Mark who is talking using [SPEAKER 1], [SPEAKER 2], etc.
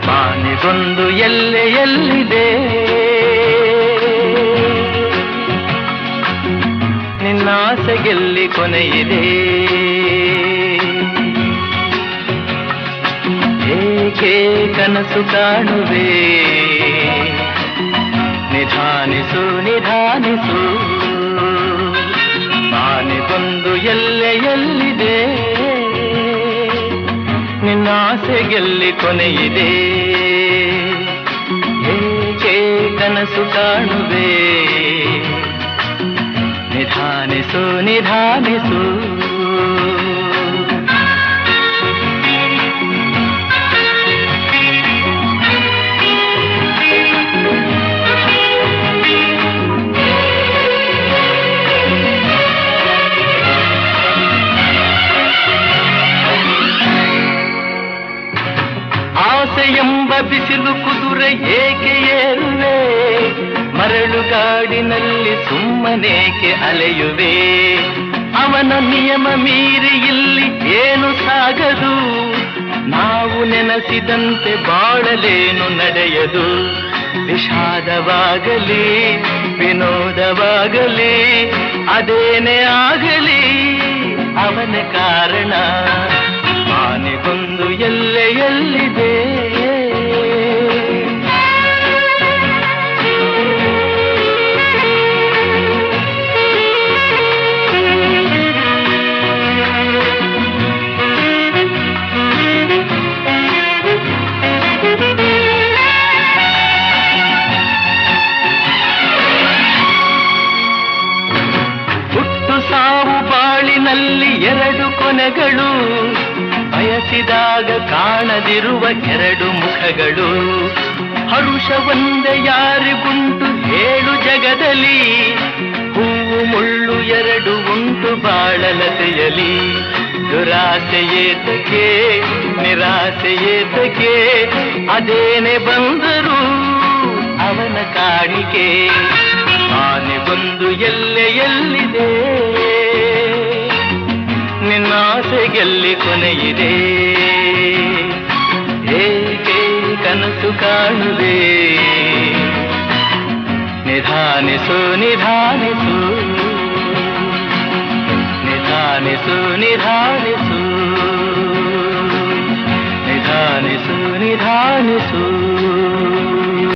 [SPEAKER 1] ಮಾನಿಗೊಂದು ಎಲ್ಲೆಯಲ್ಲಿದೆ ನಿನ್ನಾಸೆಗೆಲ್ಲಿ ಕೊನೆಯಿದೆ ಏಕೆ ಕನಸು ಕಾಣುವೆ ನಿಧಾನಿಸು ನಿಧಾನಿಸು ಮಾನಿಗೊಂದು ಎಲ್ಲೆಯಲ್ಲಿದೆ ನಿನ್ನಾಸೆಗೆಲ್ಲಿ ಕೊನೆಯಿದೆ ಏಕೆ ಕನಸು ಕಾಣುವೆ ನಿಧಾನಿಸು ನಿಧಾನಿಸು ಆಸೆಯೆಂಬ ಬಿಸಿಲು ಕುದುರೆ ಏಕೆ ಏರುವೆ ಮರಳುಗಾಡಿನಲ್ಲಿ ಸುಮ್ಮನೇಕೆ ಅಲೆಯುವೆ ಅವನ ನಿಯಮ ಮೀರಿ ಇಲ್ಲಿ ಏನು ಸಾಗದು ನಾವು ನೆನೆಸಿದಂತೆ ಬಾಳಲೇನು ನಡೆಯದು ವಿಷಾದವಾಗಲಿ ವಿನೋದವಾಗಲಿ ಅದೇನೇ ಆಗಲಿ ಅವನ ಕಾರಣ ಮಾನಿಗೊಂದು ಎಲ್ಲೆಯಲ್ಲಿದೆ ಹುಟ್ಟು ಸಾವು ಬಾಳಿನಲ್ಲಿ ಎರಡು ಕೊನೆಗಳು ಬಯಸಿದಾಗ ಕಾಣದಿರುವ ಎರಡು ಮುಖಗಳು ಹರುಷ ಒಂದೇ ಯಾರಿಗುಂಟು ಹೇಳು ಜಗದಲ್ಲಿ ಹೂವು ಮುಳ್ಳು ಎರಡು ಉಂಟು ಬಾಳಲತೆಯಲಿ ದುರಾಸೆಯೇತಕ್ಕೆ ನಿರಾಸೆಯೇತಕ್ಕೆ ಅದೇನೆ ಬಂದರೂ ಅವನ ಕಾಣಿಕೆ ಆನೆಗೊಂದು ಎಲ್ಲೆಯಲ್ಲಿದೆ ನಿನ್ನಾಸೆಗೆಲ್ಲಿ ಕೊನೆಯಿದೆ ಏಕೆ ಕನಸು ಕಾಣುವೆ ನಿಧಾನಿಸು ನಿಧಾನಿಸು ನಿಧಾನಿಸು ನಿಧಾನಿಸು ನಿಧಾನಿಸು ನಿಧಾನಿಸು